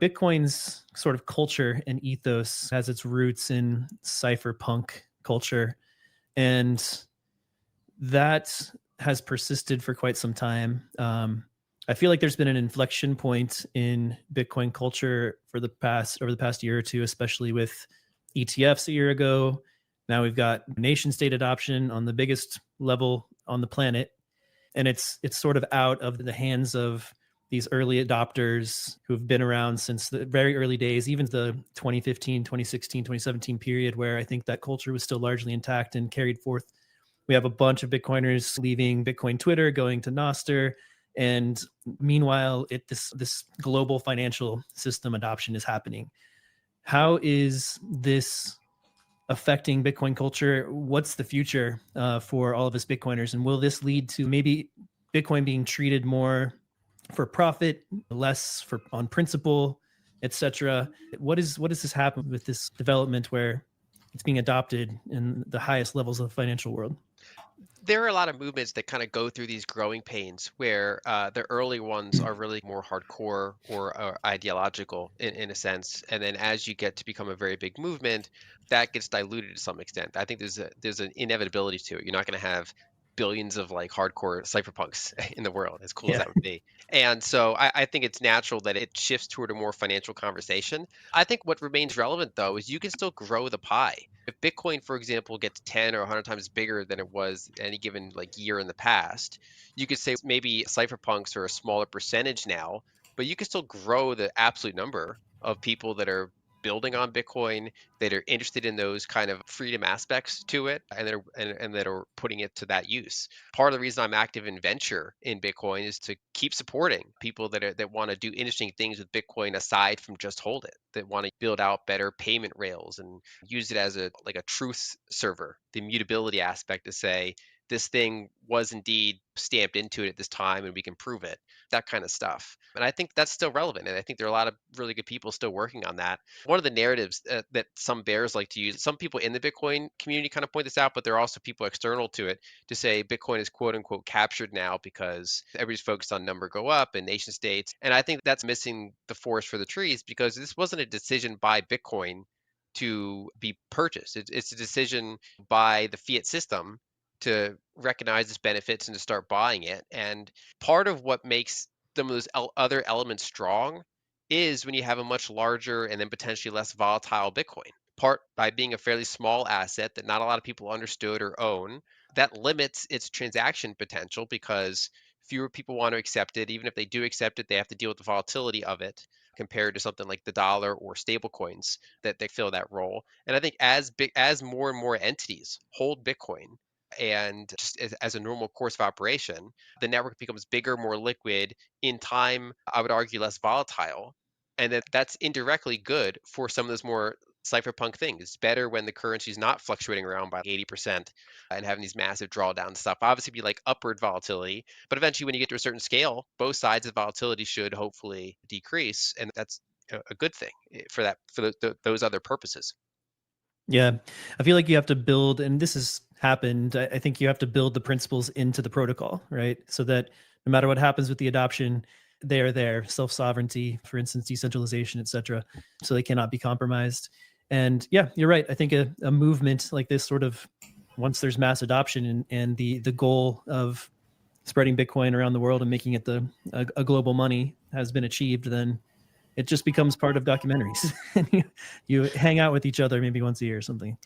Bitcoin's sort of culture and ethos has its roots in cypherpunk culture. And that has persisted for quite some time. I feel like there's been an inflection point in Bitcoin culture over the past year or two, especially with ETFs a year ago. Now we've got nation state adoption on the biggest level on the planet, and it's sort of out of the hands of these early adopters who've been around since the very early days, even the 2015, 2016, 2017 period, where I think that culture was still largely intact and carried forth. We have a bunch of Bitcoiners leaving Bitcoin Twitter, going to Nostr. And meanwhile, this global financial system adoption is happening. How is this affecting Bitcoin culture? What's the future for all of us Bitcoiners? And will this lead to maybe Bitcoin being treated more for profit, less for on principle, etc.? What does this happen with this development where it's being adopted in the highest levels of the financial world? There are a lot of movements that kind of go through these growing pains where the early ones are really more hardcore or ideological in a sense. And then as you get to become a very big movement, that gets diluted to some extent. I think there's an inevitability to it. You're not going to have billions of like hardcore cypherpunks in the world, as cool as Yeah. that would be. And so I think it's natural that it shifts toward a more financial conversation. I think what remains relevant though is you can still grow the pie. If Bitcoin, for example, gets 10 or 100 times bigger than it was any given like year in the past, you could say maybe cypherpunks are a smaller percentage now, but you can still grow the absolute number of people that are building on Bitcoin, that are interested in those kind of freedom aspects to it, and that are putting it to that use. Part of the reason I'm active in venture in Bitcoin is to keep supporting people that want to do interesting things with Bitcoin aside from just hold it, that want to build out better payment rails and use it as a like a truth server, the immutability aspect to say this thing was indeed stamped into it at this time and we can prove it, that kind of stuff. And I think that's still relevant. And I think there are a lot of really good people still working on that. One of the narratives that some bears like to use, some people in the Bitcoin community kind of point this out, but there are also people external to it to say Bitcoin is quote unquote captured now because everybody's focused on number go up and nation states. And I think that's missing the forest for the trees because this wasn't a decision by Bitcoin to be purchased. It's a decision by the fiat system to recognize its benefits and to start buying it. And part of what makes some of those other elements strong is when you have a much larger and then potentially less volatile Bitcoin. Part by being a fairly small asset that not a lot of people understood or own, that limits its transaction potential because fewer people want to accept it. Even if they do accept it, they have to deal with the volatility of it compared to something like the dollar or stable coins that they fill that role. And I think as more and more entities hold Bitcoin, and just as a normal course of operation, the network becomes bigger, more liquid, in time, I would argue less volatile. And that's indirectly good for some of those more cypherpunk things. It's better when the currency is not fluctuating around by 80% and having these massive drawdown stuff. Obviously, be like upward volatility, but eventually, when you get to a certain scale, both sides of volatility should hopefully decrease, and that's a good thing for those other purposes. Yeah. I feel like you have to build, and this has happened. I think you have to build the principles into the protocol, right? So that no matter what happens with the adoption, they are there. Self sovereignty, for instance, decentralization, et cetera. So they cannot be compromised. And yeah, you're right. I think a movement like this sort of, once there's mass adoption and the goal of spreading Bitcoin around the world and making it a global money has been achieved, then it just becomes part of documentaries. You hang out with each other maybe once a year or something.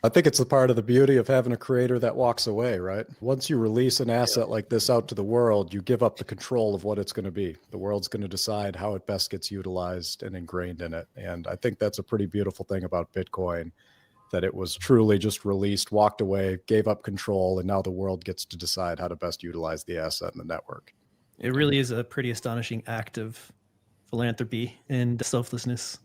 I think it's a part of the beauty of having a creator that walks away, right? Once you release an asset like this out to the world, you give up the control of what it's going to be. The world's going to decide how it best gets utilized and ingrained in it. And I think that's a pretty beautiful thing about Bitcoin, that it was truly just released, walked away, gave up control, and now the world gets to decide how to best utilize the asset in the network. It really is a pretty astonishing act of philanthropy and selflessness.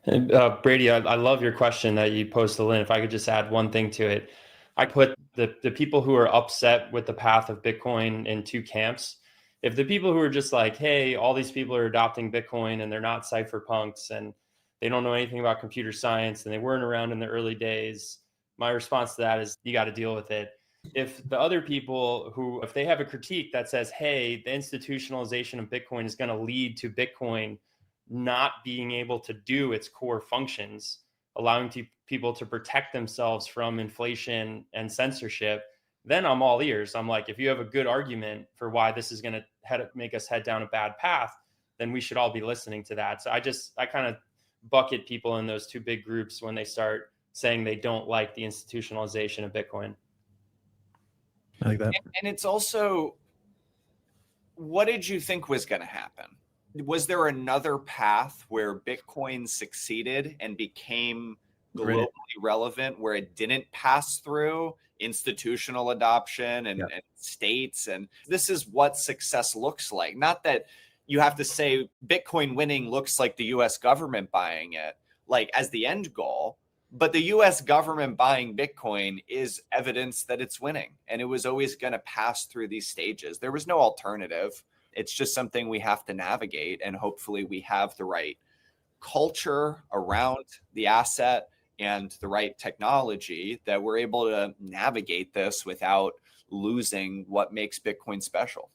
And, Brady, I love your question that you posed to Lyn. If I could just add one thing to it, I put the people who are upset with the path of Bitcoin in two camps. If the people who are just like, hey, all these people are adopting Bitcoin and they're not cypherpunks and they don't know anything about computer science and they weren't around in the early days, my response to that is you got to deal with it. If the other people who, if they have a critique that says, hey, the institutionalization of Bitcoin is going to lead to Bitcoin not being able to do its core functions, allowing people to protect themselves from inflation and censorship, then I'm all ears. I'm like, if you have a good argument for why this is going to make us head down a bad path, then we should all be listening to that. So I kind of bucket people in those two big groups when they start saying they don't like the institutionalization of Bitcoin. I like that. And it's also, what did you think was going to happen? Was there another path where Bitcoin succeeded and became globally relevant, where it didn't pass through institutional adoption and states? And this is what success looks like. Not that you have to say Bitcoin winning looks like the US government buying it, like as the end goal, but the US government buying Bitcoin is evidence that it's winning. And it was always going to pass through these stages. There was no alternative. It's just something we have to navigate. And hopefully we have the right culture around the asset and the right technology that we're able to navigate this without losing what makes Bitcoin special.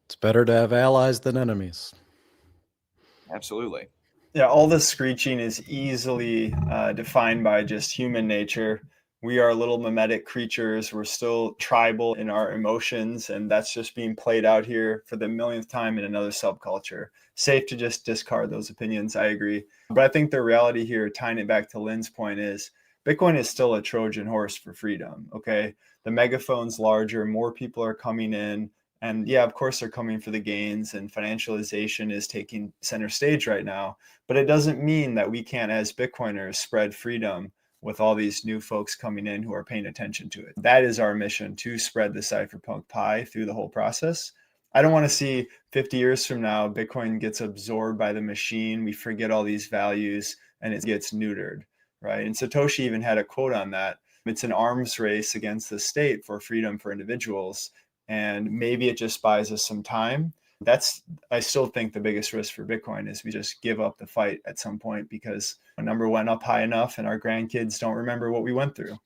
It's better to have allies than enemies. Absolutely. Yeah, all the screeching is easily defined by just human nature. We are little mimetic creatures. We're still tribal in our emotions, and that's just being played out here for the millionth time in another subculture. Safe to just discard those opinions. I agree. But I think the reality here, tying it back to Lyn's point, is Bitcoin is still a Trojan horse for freedom. Okay. The megaphone's larger, more people are coming in. And yeah, of course, they're coming for the gains, and financialization is taking center stage right now. But it doesn't mean that we can't, as Bitcoiners, spread freedom with all these new folks coming in who are paying attention to it. That is our mission, to spread the cypherpunk pie through the whole process. I don't want to see 50 years from now, Bitcoin gets absorbed by the machine. We forget all these values and it gets neutered, right? And Satoshi even had a quote on that. It's an arms race against the state for freedom for individuals. And maybe it just buys us some time. I still think the biggest risk for Bitcoin is we just give up the fight at some point because a number went up high enough and our grandkids don't remember what we went through.